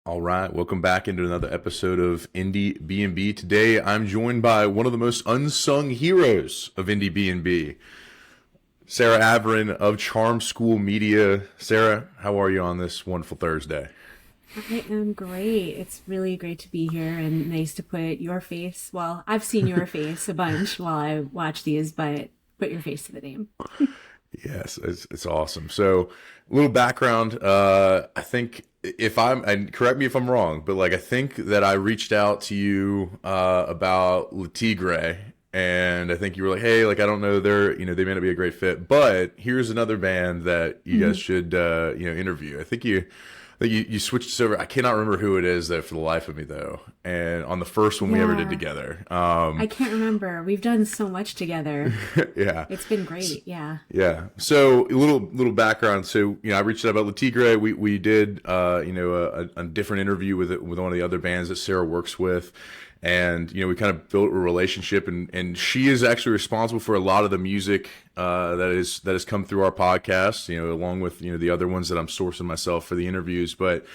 All right, welcome back into another episode of Indiebnb. Today, I'm joined by one of the most unsung heroes of Indiebnb, Sarah Avrin of Charm School Media. Sarah, how are you on this wonderful Thursday? I am great. It's really great to be here and nice to put your face. Well, I've seen your face a bunch while I watch these, but put your face to the name. Yes, it's awesome. So, a little background. I think if I'm, and correct me if I'm wrong, but like I think that I reached out to you about Le Tigre, and I think you were like, "Hey, like I don't know, they may not be a great fit, but here's another band that you guys should interview." I think you switched us over. I cannot remember who it is though for the life of me though. And on the first one we ever did Yeah, together, I can't remember. We've done so much together. yeah. It's been great. Yeah. Yeah. So a little background. So I reached out about Le Tigre. We did a different interview with one of the other bands that Sarah works with, and we kind of built a relationship. And she is actually responsible for a lot of the music that has come through our podcast. Along with the other ones that I'm sourcing myself for the interviews. But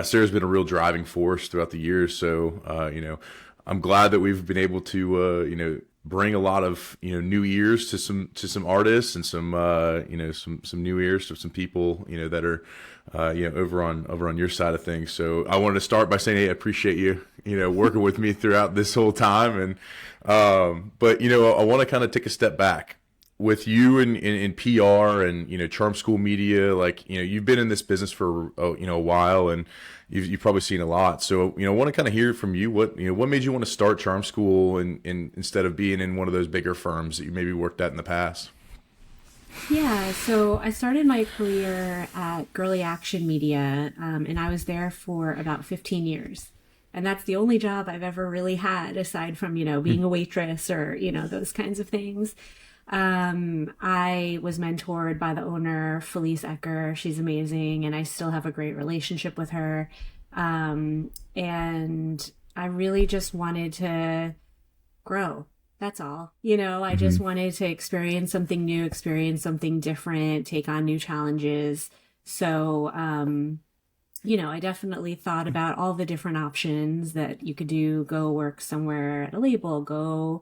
Sarah's been a real driving force throughout the years. So I'm glad that we've been able to bring a lot of new ears to some artists and some new ears to some people that are over on your side of things. So I wanted to start by saying, hey, I appreciate you working with me throughout this whole time, and but I want to kind of take a step back with you in PR and Charm School Media. Like you've been in this business for a while, and you've probably seen a lot. So I want to kind of hear from you what made you want to start Charm School and instead of being in one of those bigger firms that you maybe worked at in the past. Yeah, so I started my career at Girly Action Media, and I was there for about 15 years. And that's the only job I've ever really had aside from, being a waitress or, those kinds of things. I was mentored by the owner, Felice Ecker. She's amazing, and I still have a great relationship with her. And I really just wanted to grow. That's all. I just wanted to experience something new, experience something different, take on new challenges. So, I definitely thought about all the different options that you could do. Go work somewhere at a label, go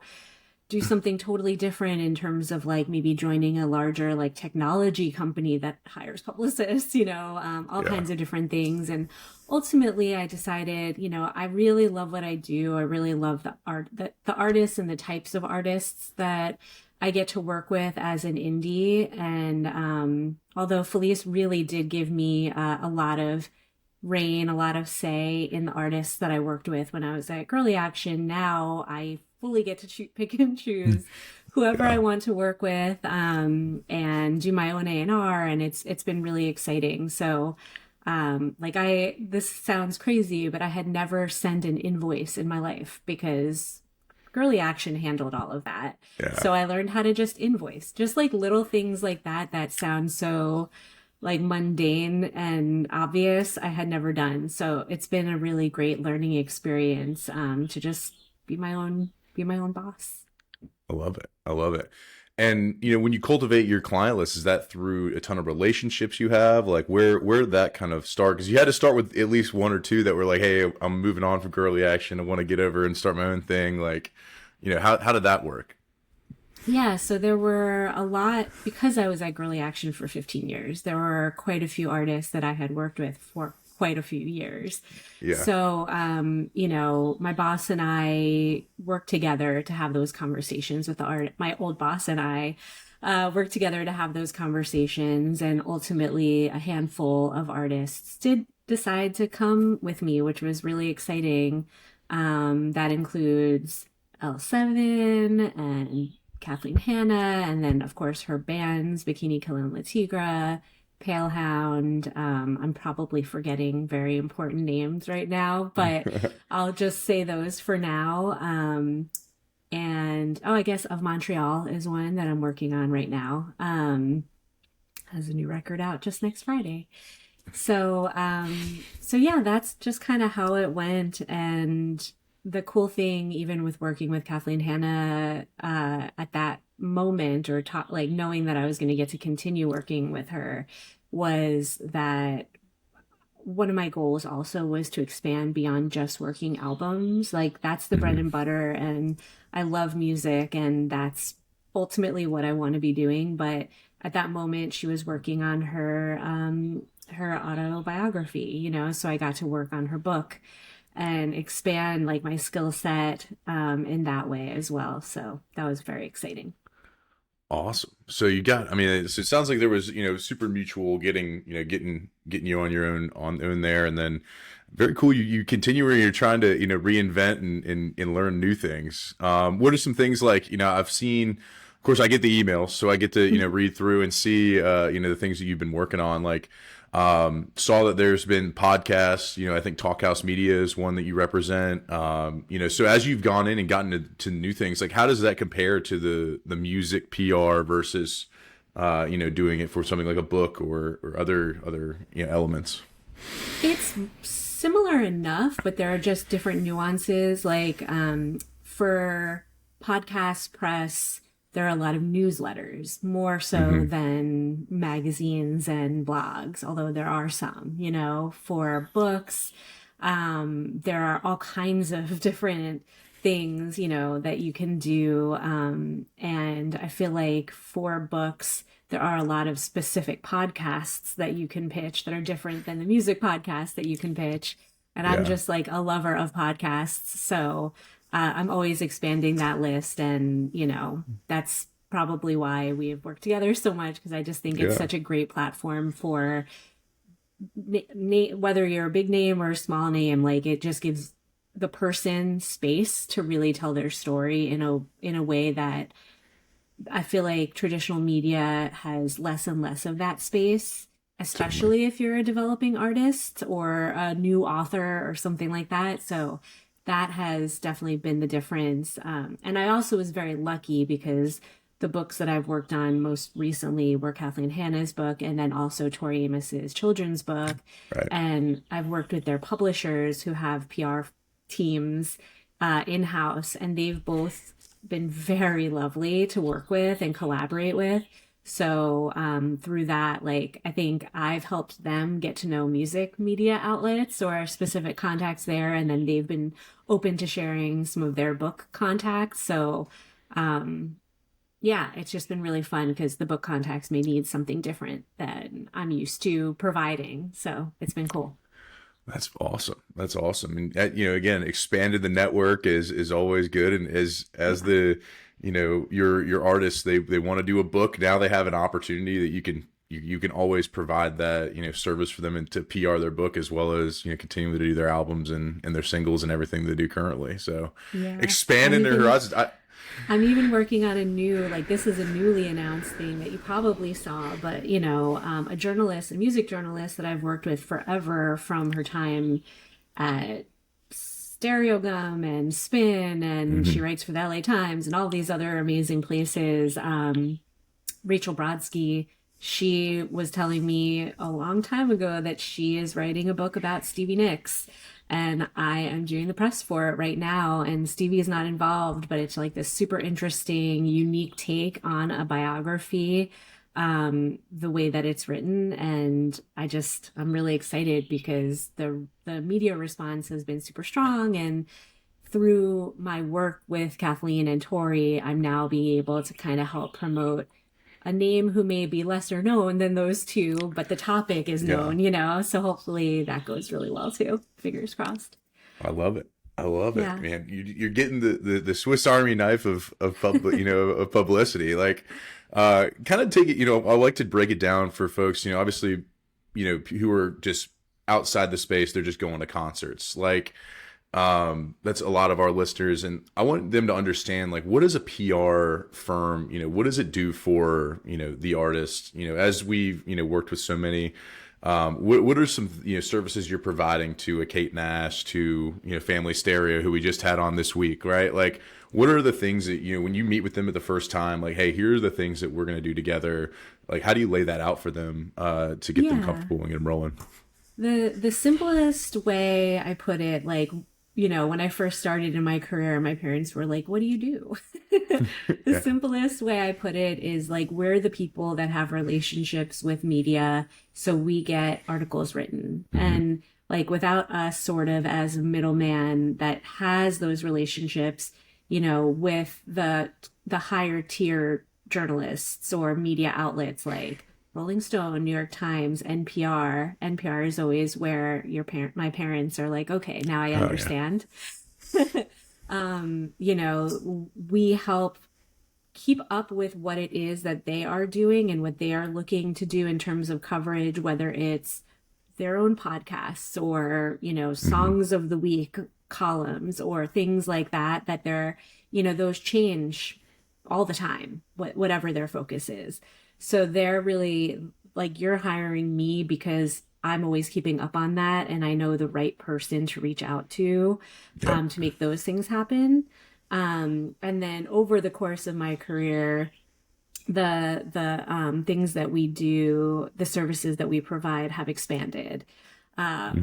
do something totally different in terms of like maybe joining a larger like technology company that hires publicists, all Yeah. kinds of different things. And ultimately I decided, I really love what I do. I really love the art, the artists and the types of artists that I get to work with as an indie. And although Felice really did give me a lot of reign, a lot of say in the artists that I worked with when I was at Girly Action, now I fully get to pick and choose whoever I Yeah. want to work with, and do my own A&R, and it's been really exciting. So this sounds crazy, but I had never sent an invoice in my life because Girly Action handled all of that. Yeah. So I learned how to just invoice, just like little things like that sound so like mundane and obvious I had never done. So it's been a really great learning experience, to just be my own boss. I love it. I love it. And when you cultivate your client list, is that through a ton of relationships you have? Like where did that kind of start? Because you had to start with at least one or two that were like, hey, I'm moving on from Girly Action. I want to get over and start my own thing. Like, how did that work? Yeah, so there were a lot because I was at Girly Action for 15 years. There were quite a few artists that I had worked with for quite a few years. Yeah. So, my boss and I worked together to have those conversations with the art. My old boss and I worked together to have those conversations, and ultimately, a handful of artists did decide to come with me, which was really exciting. That includes L7 and Kathleen Hanna, and then of course her bands, Bikini Kill and La Tigra, Palehound. I'm probably forgetting very important names right now, but I'll just say those for now. And I guess Of Montreal is one that I'm working on right now. Has a new record out just next Friday. So yeah, that's just kind of how it went. And the cool thing, even with working with Kathleen Hanna, at that moment, or like knowing that I was going to get to continue working with her, was that one of my goals also was to expand beyond just working albums. Like that's the bread Hmm. and butter, and I love music, and that's ultimately what I want to be doing. But at that moment, she was working on her autobiography, so I got to work on her book and expand like my skill set in that way as well. So that was very exciting. Awesome. So you got, I mean, so it sounds like there was, super mutual getting you on your own there. And then very cool. You continue where you're trying to, reinvent and learn new things. What are some things like, I've seen, of course I get the emails, so I get to, read through and see, the things that you've been working on. Like, saw that there's been podcasts, I think Talkhouse Media is one that you represent. So as you've gone in and gotten to new things, like how does that compare to the music PR versus, doing it for something like a book or other elements? It's similar enough, but there are just different nuances. Like for podcast press, there are a lot of newsletters, more so Hmm. than magazines and blogs, although there are some, for books. There are all kinds of different things, that you can do. And I feel like for books, there are a lot of specific podcasts that you can pitch that are different than the music podcast that you can pitch. And I'm Yeah. just like a lover of podcasts. So I'm always expanding that list. And, that's probably why we have worked together so much because I just think it's Yeah. such a great platform for whether you're a big name or a small name, like it just gives the person space to really tell their story in a way that I feel like traditional media has less and less of that space, Certainly. especially if you're a developing artist or a new author or something like that. So that has definitely been the difference. And I also was very lucky because the books that I've worked on most recently were Kathleen Hanna's book and then also Tori Amos's children's book. Right. And I've worked with their publishers who have PR teams in-house, and they've both been very lovely to work with and collaborate with. So through that, like I think I've helped them get to know music media outlets or specific contacts there, and then they've been open to sharing some of their book contacts. So yeah, it's just been really fun because the book contacts may need something different than I'm used to providing. So it's been cool. That's awesome. That's awesome. And again, expanded the network is always good. And as Yeah. the your artists, they want to do a book, now they have an opportunity that you can always provide that service for them and to PR their book as well as continue to do their albums and their singles and everything they do currently. So Yeah. expanding their horizons. I'm even working on a new, like, this is a newly announced thing that you probably saw, but, a journalist, a music journalist that I've worked with forever from her time at Stereogum and Spin, and she Mhm. writes for the LA Times and all these other amazing places. Rachel Brodsky, she was telling me a long time ago that she is writing a book about Stevie Nicks. And I am doing the press for it right now. And Stevie is not involved, but it's like this super interesting, unique take on a biography, the way that it's written. And I'm really excited because the media response has been super strong. And through my work with Kathleen and Tori, I'm now being able to kind of help promote a name who may be lesser known than those two, but the topic is Yeah. known, so hopefully that goes really well too. Fingers crossed. I love it. I love it, Yeah. man. You're getting the Swiss Army knife of of publicity. Like, kind of take it. I like to break it down for folks. Obviously, who are just outside the space. They're just going to concerts. Like, that's a lot of our listeners, and I want them to understand like what is a PR firm. What does it do for the artist. As we've worked with so many. What are some services you're providing to a Kate Nash, to Family Stereo, who we just had on this week, right? Like, what are the things that when you meet with them at the first time, like, hey, here are the things that we're going to do together. Like, how do you lay that out for them to get them Yeah. comfortable and get them rolling? The simplest way I put it, like when I first started in my career, my parents were like, what do you do? The Yeah. simplest way I put it is like, we're the people that have relationships with media. So we get articles written. Hmm. And like, without us sort of as a middleman that has those relationships, with the higher tier journalists or media outlets like Rolling Stone, New York Times, NPR. NPR is always where my parents are like, okay, now I Oh yeah. understand. We help keep up with what it is that they are doing and what they are looking to do in terms of coverage, whether it's their own podcasts or, Hmm. songs of the week columns or things like that, that they're, those change all the time, whatever their focus is. So they're really like, you're hiring me because I'm always keeping up on that and I know the right person to reach out Yep. to make those things happen. And then over the course of my career, the things that we do, the services that we provide have expanded,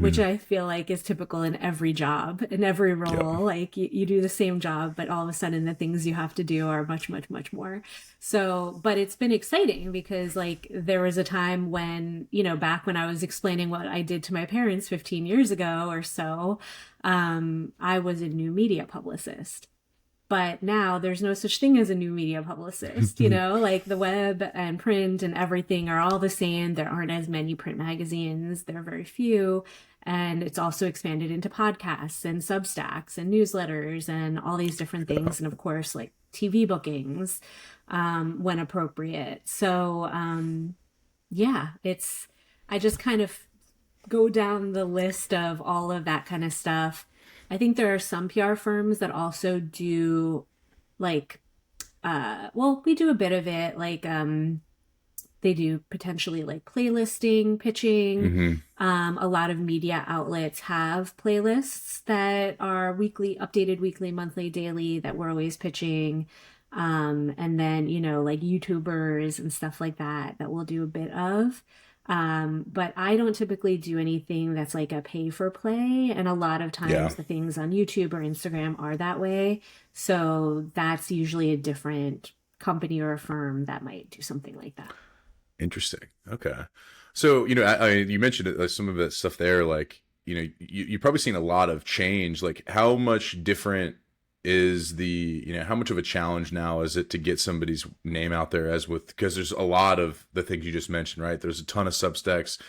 which Hmm. I feel like is typical in every job, in every Yep. role. Like you do the same job, but all of a sudden the things you have to do are much, much, much more. So, but it's been exciting because like there was a time when, back when I was explaining what I did to my parents 15 years ago or so, I was a new media publicist. But now there's no such thing as a new media publicist, like the web and print and everything are all the same. There aren't as many print magazines, there are very few. And it's also expanded into podcasts and Substacks and newsletters and all these different Yeah. things. And of course, like TV bookings when appropriate. So, yeah, I just kind of go down the list of all of that kind of stuff. I think there are some PR firms that also do like well, we do a bit of it like they do potentially like playlisting, pitching. Hmm. A lot of media outlets have playlists that are weekly, updated weekly, monthly, daily that we're always pitching. And then, like YouTubers and stuff like that we'll do a bit of. But I don't typically do anything that's like a pay for play. And a lot of Yeah. times the things on YouTube or Instagram are that way. So that's usually a different company or a firm that might do something like that. Interesting. Okay. So, you mentioned it, some of that stuff there, like, you've probably seen a lot of change. Like, how much different is how much of a challenge now is it to get somebody's name out there because there's a lot of the things you just mentioned, right? There's a ton of Substacks,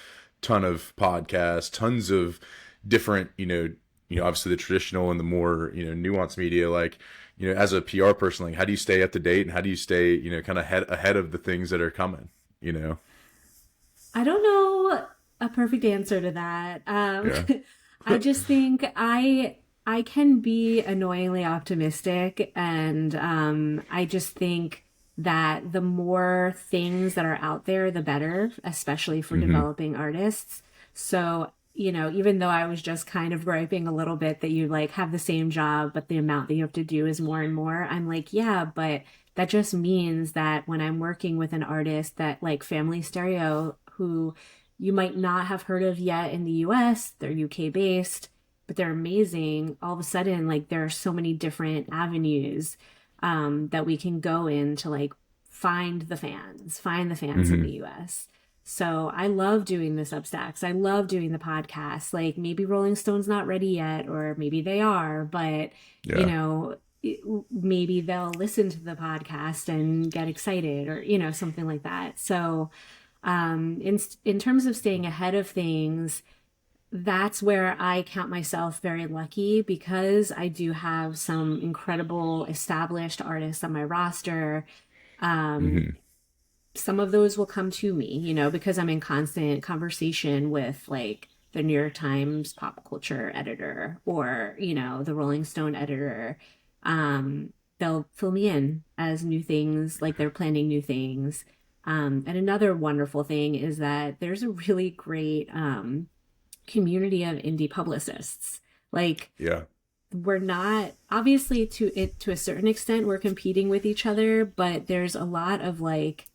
ton of podcasts, tons of different, obviously the traditional and the more, nuanced media, like, as a PR person, like, how do you stay up to date and how do you stay, kind of ahead of the things that are coming, you know? I don't know a perfect answer to that. Yeah. I just think I can be annoyingly optimistic, and I just think that the more things that are out there, the better, especially for Hmm. developing artists. So, even though I was just kind of griping a little bit that you like have the same job, but the amount that you have to do is more and more, I'm like, yeah, but that just means that when I'm working with an artist that like Family Stereo, who you might not have heard of yet in the US, they're UK based, but they're amazing. All of a sudden, like there are so many different avenues that we can go in to like find the fans in the Hmm. US. So I love doing the Substacks. I love doing the podcasts. Like maybe Rolling Stone's not ready yet, or maybe they are, but you Yeah. know, maybe they'll listen to the podcast and get excited, or something like that. So in terms of staying ahead of things, that's where I count myself very lucky because I do have some incredible established artists on my roster. Um, Hmm. some of those will come to me, because I'm in constant conversation with like the New York Times pop culture editor or, the Rolling Stone editor. They'll fill me in as new things, like they're planning new things. And another wonderful thing is that there's a really great community of indie publicists. Like Yeah. we're not obviously to a certain extent we're competing with each other, but there's a lot of like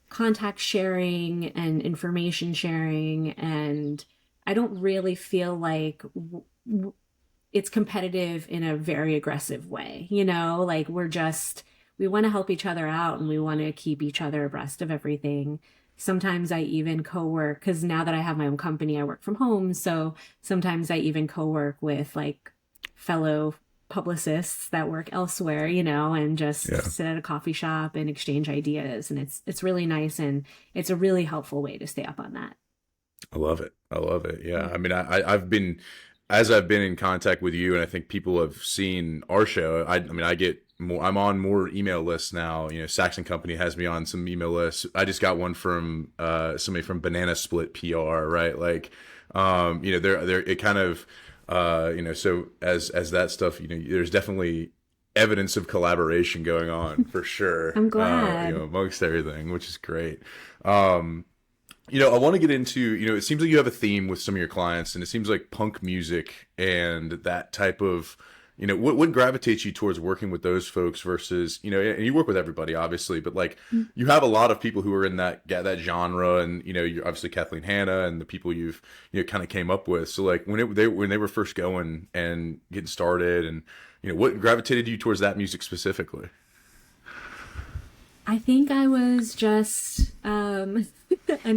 contact sharing and information sharing, and I don't really feel like it's competitive in a very aggressive way, you know, like we want to help each other out and we want to keep each other abreast of everything. Sometimes I even co-work because now that I have my own company, I work from home. So sometimes I even co-work with like fellow publicists that work elsewhere, you know, and just Yeah. sit at a coffee shop and exchange ideas. And it's really nice and it's a really helpful way to stay up on that. I love it. I love it. Yeah. Yeah. I mean, I've been, as I've been in contact with you, and I think people have seen our show. I mean, I get more, I'm on more email lists now. You know, Saxon Company has me on some email lists. I just got one from, somebody from Banana Split PR, right? Like, you know, it kind of, you know, so as that stuff, you know, there's definitely evidence of collaboration going on for sure, I'm you glad. know, amongst everything, which is great. Um, you know, I want to get into, you know, it seems like you have a theme with some of your clients, and it seems like punk music and that type of, you know, what gravitates you towards working with those folks versus, you know, and you work with everybody, obviously, but like you have a lot of people who are in that genre, and you know, you're obviously Kathleen Hanna and the people you've, you know, kind of came up with. So like when they were first going and getting started, and you know, what gravitated you towards that music specifically? I think I was just an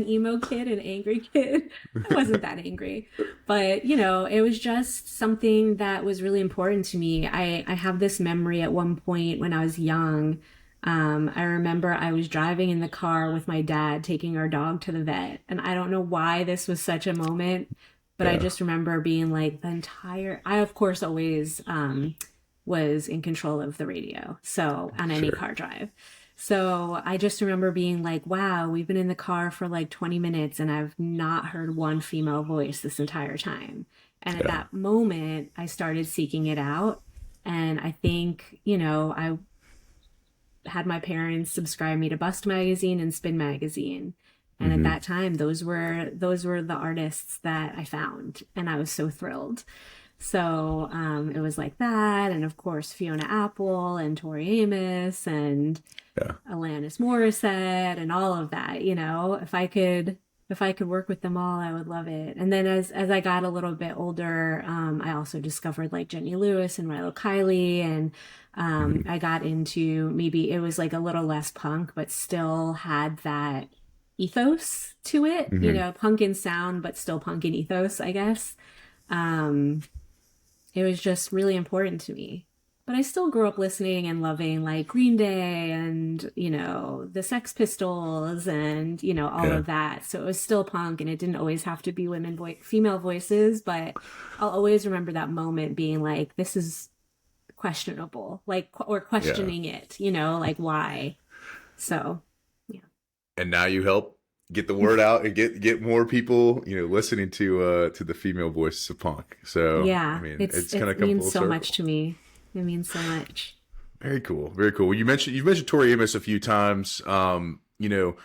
emo kid, an angry kid. I wasn't that angry, but you know, it was just something that was really important to me. I have this memory at one point when I was young. I remember I was driving in the car with my dad taking our dog to the vet, and I don't know why this was such a moment, but I Yeah, just remember being like I of course always was in control of the radio, so on any sure. car drive. So I just remember being like, wow, we've been in the car for like 20 minutes and I've not heard one female voice this entire time. And at Yeah. that moment, I started seeking it out. And I think, you know, I had my parents subscribe me to Bust magazine and Spin magazine. And at Hmm. that time, those were the artists that I found, and I was so thrilled. So it was like that, and of course Fiona Apple and Tori Amos and Yeah. Alanis Morissette and all of that. You know, if I could work with them all, I would love it. And then as I got a little bit older, I also discovered like Jenny Lewis and Milo Kiley, and Hmm. I got into maybe it was like a little less punk, but still had that ethos to it. You Hmm. know, punk in sound, but still punk in ethos, I guess. Um, it was just really important to me. But I still grew up listening and loving like Green Day and, you know, the Sex Pistols and, you know, all Yeah. of that. So it was still punk and it didn't always have to be female voices, but I'll always remember that moment being like, this is questionable, like, or Yeah. questioning it, you know, like why? So, yeah. And now you help get the word out and get more people, you know, listening to the female voices of punk. So I Yeah, mean, it's kind it of come means full so much circle. to me. It means so much. Very cool. Very cool. Well, you've mentioned Tori Amos a few times. You know,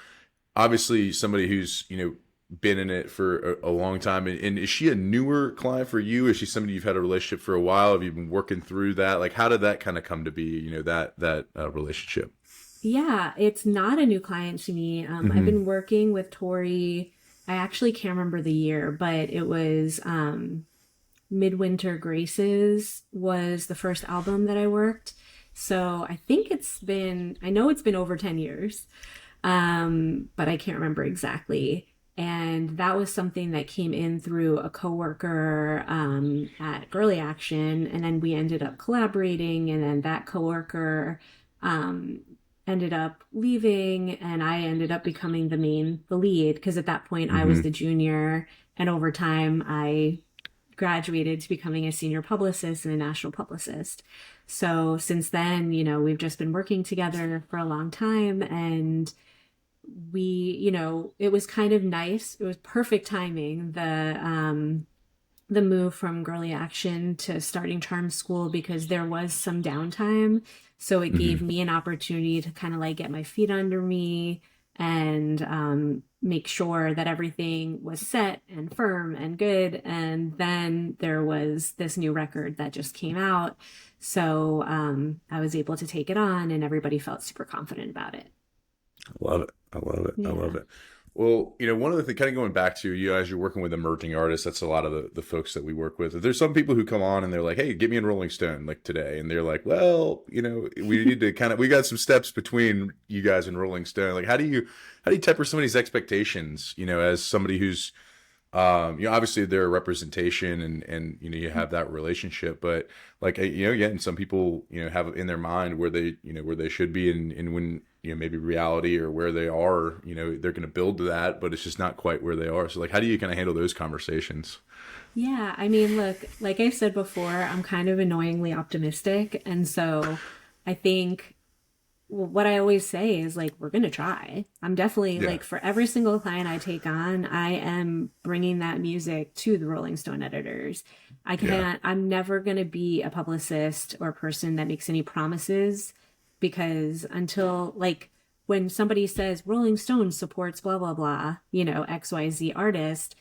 obviously somebody who's, you know, been in it for a long time. And is she a newer client for you? Is she somebody you've had a relationship for a while? Have you been working through that? Like, how did that kind of come to be? You know, that relationship. Yeah, it's not a new client to me. I've Hmm. been working with Tori. I actually can't remember the year, but it was Midwinter Graces was the first album that I worked. So I think I know it's been over 10 years, but I can't remember exactly. And that was something that came in through a coworker at Girly Action, and then we ended up collaborating. And then that coworker um, ended up leaving, and I ended up becoming the lead because at that point I was Hmm. the junior, and over time I graduated to becoming a senior publicist and a national publicist. So since then, you know, we've just been working together for a long time, and we, you know, it was kind of nice. It was perfect timing. The move from Girly Action to starting Charm School because there was some downtime. So it Hmm. gave me an opportunity to kind of like get my feet under me and make sure that everything was set and firm and good. And then there was this new record that just came out. So I was able to take it on and everybody felt super confident about it. I love it. I love it. I love Yeah. it. Well, one of the things, kind of going back to you, as you're working with emerging artists, that's a lot of the folks that we work with. There's some people who come on and they're like, "Hey, get me in Rolling Stone like today," and they're like, "Well, we need to we got some steps between you guys and Rolling Stone. Like, how do you temper somebody's expectations? As somebody who's obviously they're a representation and you have that relationship, but like, again, some people, have in their mind where they should be and when, maybe reality or where they are, they're going to build to that, but it's just not quite where they are. So like, how do you kind of handle those conversations? Yeah, I mean, look, like I said before, I'm kind of annoyingly optimistic. And so I think what I always say is like, we're going to try. I'm definitely Yeah. like, for every single client I take on, I am bringing that music to the Rolling Stone editors. Yeah. I'm never going to be a publicist or a person that makes any promises because until like, when somebody says Rolling Stone supports blah, blah, blah, XYZ artist,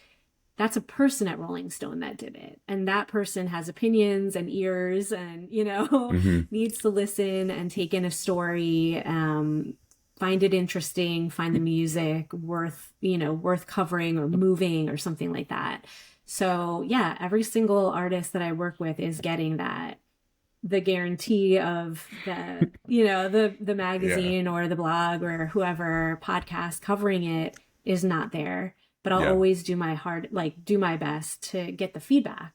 that's a person at Rolling Stone that did it. And that person has opinions and ears and, Hmm. needs to listen and take in a story, find it interesting, find the music worth covering or moving or something like that. So yeah, every single artist that I work with is getting that. The guarantee of the Yeah. magazine or the blog or whoever podcast covering it is not there, but I'll Yeah. always do my best to get the feedback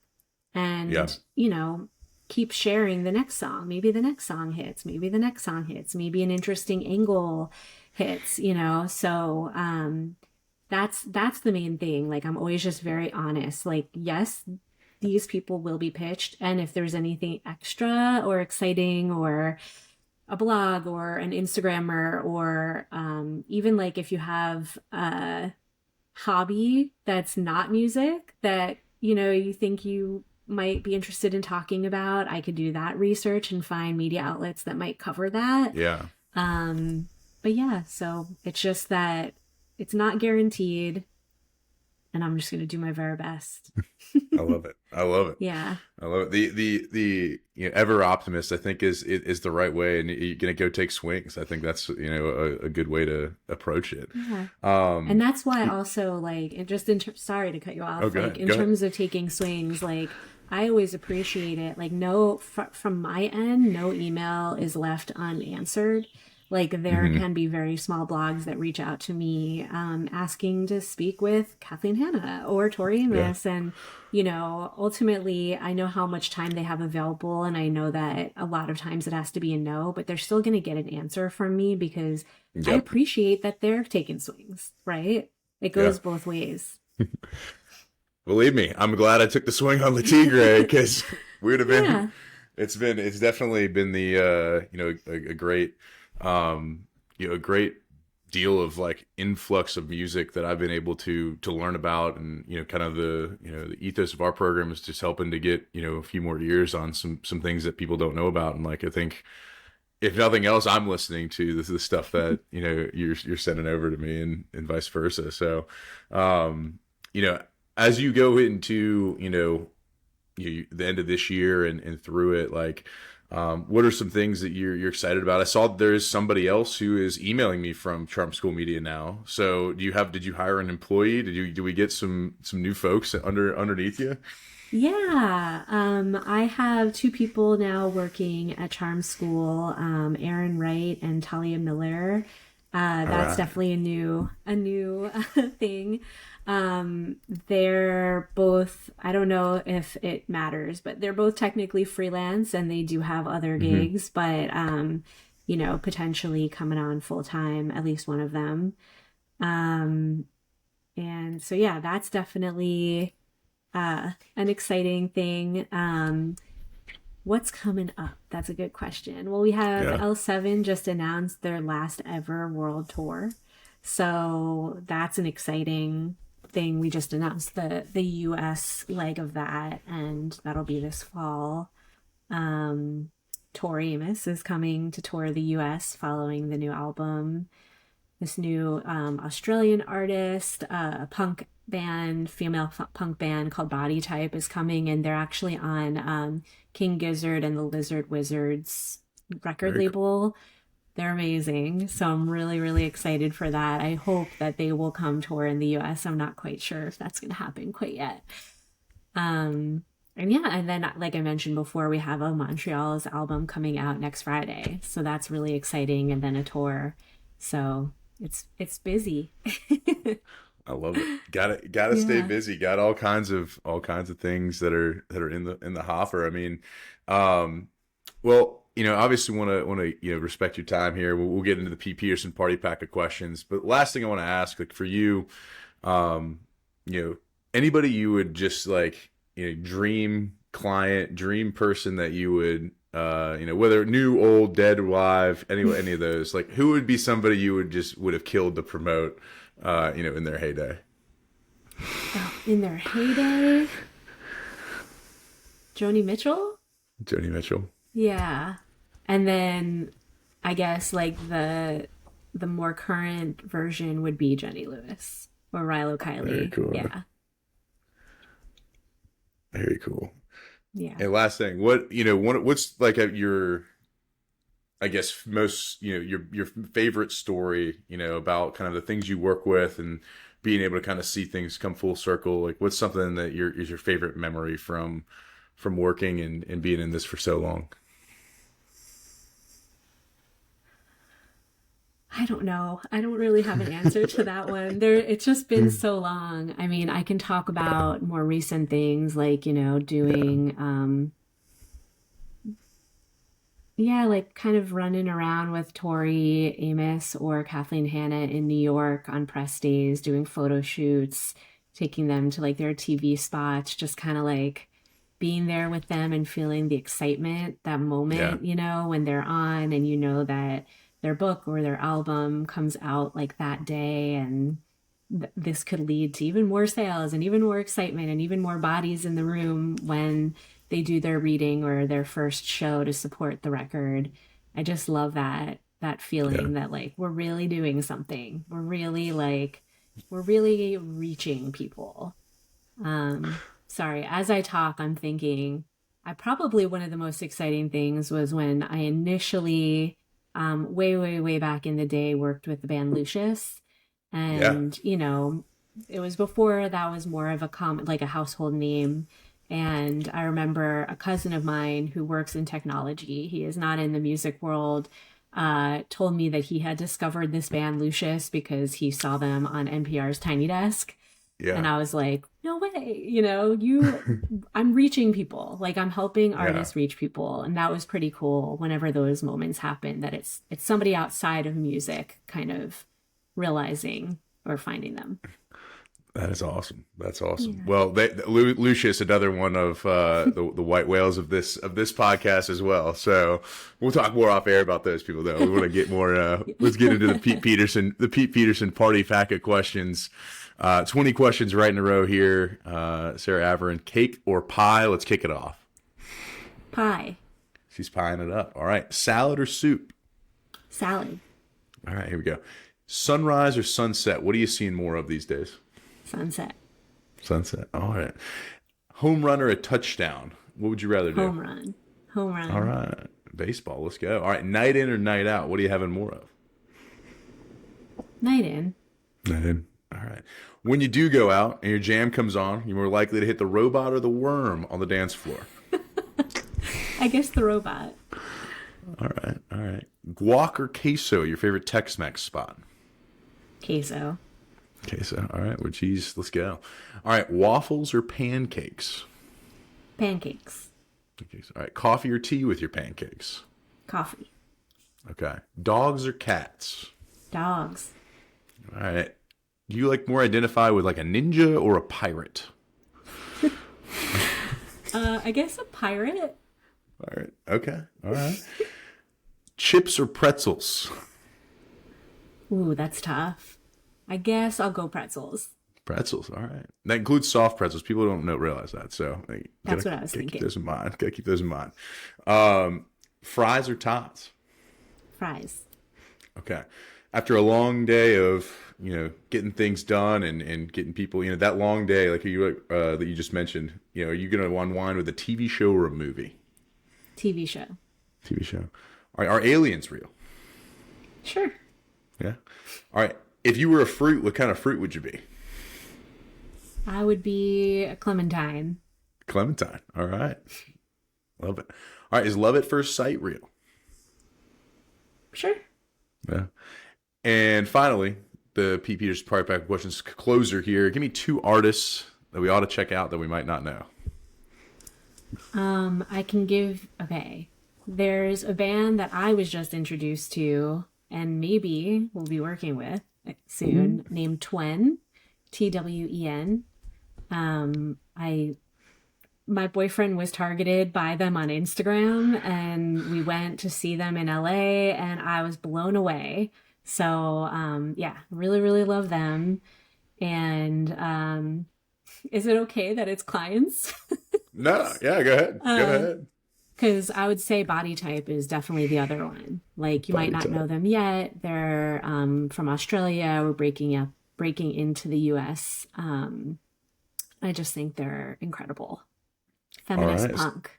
Yeah. and keep sharing the next song. Maybe the next song hits, maybe the next song hits, maybe an interesting angle hits, so that's the main thing. Like, I'm always just very honest. Like, yes, these people will be pitched, and if there's anything extra or exciting or a blog or an Instagrammer or even like if you have a hobby that's not music that you think you might be interested in talking about, I could do that research and find media outlets that might cover that. Yeah. But yeah, so it's just that it's not guaranteed, and I'm just going to do my very best. I love it. I love it. Yeah. I love it. The ever optimist, I think, is the right way, and you're gonna go take swings. I think that's a good way to approach it. Yeah. And Um, that's why also like it just sorry to cut you oh, off, go like ahead. in Go ahead. terms of taking swings, like I always appreciate it. Like no from my end, no email is left unanswered. Like there Hmm. can be very small blogs that reach out to me asking to speak with Kathleen Hanna or Tori Yeah. Amos. And, ultimately I know how much time they have available. And I know that a lot of times it has to be a no, but they're still going to get an answer from me because I Yep. appreciate that they're taking swings, right? It Yeah. goes both ways. Believe me, I'm glad I took the swing on the Tigre because we would have been. Yeah. It's definitely been the a great a great deal of like influx of music that I've been able to learn about, and kind of the ethos of our program is just helping to get a few more ears on some things that people don't know about. And like, I think if nothing else, I'm listening to the stuff that you're sending over to me, and vice versa. So you know as you go into the end of this year and through it, like, what are some things that you're excited about? I saw there's somebody else who is emailing me from Charm School Media now. So did you hire an employee? Do we get some new folks underneath you? Yeah. I have two people now working at Charm School, Aaron Wright and Talia Miller. All That's right. definitely a new thing. They're both, I don't know if it matters, but they're both technically freelance and they do have other Hmm. gigs, but, potentially coming on full time, at least one of them. Um, and so, yeah, that's definitely an exciting thing. What's coming up? That's a good question. Well, we have Yeah. L7 just announced their last ever world tour. So that's an exciting thing. We just announced the US leg of that, and that'll be this fall. Tori Amos is coming to tour the US following the new album. This new Australian artist, punk band, female punk band called Body Type is coming, and they're actually on King Gizzard and the Lizard Wizards record Very cool. label. They're amazing. So I'm really, really excited for that. I hope that they will come tour in the US. I'm not quite sure if that's going to happen quite yet. And yeah, and then like I mentioned before, we have a Montreal's album coming out next Friday. So that's really exciting. And then a tour. So it's busy. I love it. Gotta stay Yeah. busy. Got all kinds of things that are in the hopper. I mean, um, well, obviously want to respect your time here. We'll get into the Pete Peterson party pack of questions, but last thing I want to ask, like for you, um, you know, anybody you would just like, dream client, dream person that you would, whether new, old, dead, alive, any of those, like who would be somebody you would have killed to promote, in their heyday? Oh, in their heyday, Joni Mitchell? Joni Mitchell. Yeah. And then I guess like the more current version would be Jenny Lewis or Rilo Very Kiley. cool. Yeah. Very cool. Yeah. And last thing, what's like your, I guess most, your favorite story, about kind of the things you work with and being able to kind of see things come full circle. Like what's something that is your favorite memory from working and being in this for so long? I don't know. I don't really have an answer to that one. It's just been so long. I mean, I can talk about more recent things like, Yeah. doing yeah, like kind of running around with Tori Amos or Kathleen Hanna in New York on press days, doing photo shoots, taking them to like their TV spots, just kind of like being there with them and feeling the excitement, that Yeah. moment, when they're on and that their book or their album comes out like that day and this could lead to even more sales and even more excitement and even more bodies in the room when they do their reading or their first show to support the record. I just love that Yeah. feeling that like we're really doing something. We're really reaching people. Sorry, as I talk, I'm thinking I probably one of the most exciting things was when I initially, way, way, way back in the day, worked with the band Lucius. Yeah. And, it was before that was more of a common, like a household name. And I remember a cousin of mine who works in technology, he is not in the music world, told me that he had discovered this band Lucius because he saw them on NPR's Tiny Desk. Yeah. And I was like, no way, I'm reaching people. Like I'm helping Yeah. artists reach people. And that was pretty cool whenever those moments happen that it's somebody outside of music kind of realizing or finding them. That is awesome. That's awesome. Yeah. Well, Lucius, another one of the white whales of this podcast as well. So we'll talk more off air about those people, though. We want to get more. Let's get into the Pete Peterson party pack of questions. 20 questions right in a row here. Sarah Avrin, cake or pie? Let's kick it off. Pie, She's pieing it up. All right, salad or soup? salad, All right, here we go. Sunrise or sunset? What are you seeing more of these days? sunset, Sunset. All right. Home run or a touchdown? What would you rather do? home run, home All run, right. Baseball. Let's go. All right. Night in or night out? What are you having more of? night in. Night in. All right. When you do go out and your jam comes on, you're more likely to hit the robot or the worm on the dance floor. I guess the robot. All right. All right. Guac or queso? Your favorite Tex-Mex spot? Queso, Queso. All right. With cheese. Let's go. All right. Waffles or pancakes? pancakes, Pancakes. All right. Coffee or tea with your pancakes? coffee, Okay. Dogs or cats? dogs. All right. Do you like more identify with like a ninja or a pirate? I guess a pirate. All right. Okay. All right. Chips or pretzels? Ooh, that's tough. I guess I'll go pretzels. Pretzels. All right. That includes soft pretzels. People don't realize that. So That's what I was gotta keep thinking. those in mind. Gotta keep those in mind. Fries or tots? Fries. Okay. After a long day of, getting things done and getting people, that long day, like that you just mentioned, are you going to unwind with a TV show or a movie? TV show. TV show. All right. Are aliens real? Sure. Yeah. All right. If you were a fruit, what kind of fruit would you be? I would be a clementine. Clementine. All right. Love it. All right. Is love at first sight real? Sure. Yeah. And finally, the Pete Peters Part Pack Questions closer here. Give me two artists that we ought to check out that we might not know. I can give, okay. There's a band that I was just introduced to and maybe we'll be working with soon named Twen, Twen. I my boyfriend was targeted by them on Instagram and we went to see them in LA and I was blown away. So, yeah, really, really love them. And is it okay that it's clients? No. Yeah. Go ahead. Go ahead. Because I would say Body Type is definitely the other one. Like you might Body not know type. them yet. They're from Australia. We're breaking into the U.S. I just think they're incredible. All Feminist right. punk.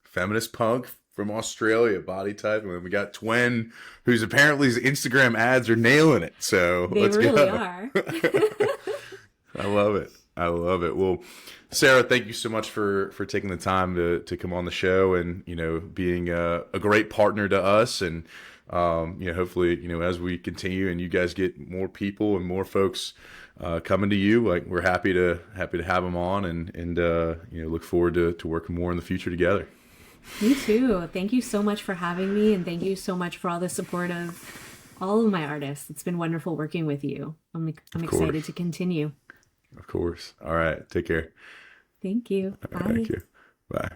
Feminist punk from Australia, Body Type. And then we got Twen, whose apparently his Instagram ads are nailing it. So They let's really go. are. I love it. I love it. Well, Sarah, thank you so much for taking the time to come on the show and, being a great partner to us. And, hopefully, as we continue and you guys get more people and more folks coming to you, like we're happy to have them on and look forward to working more in the future together. Me too. Thank you so much for having me, and thank you so much for all the support of all of my artists. It's been wonderful working with you. I'm Of excited course. to continue. Of course. All right. Take care. Thank you. Bye. Thank you. Bye.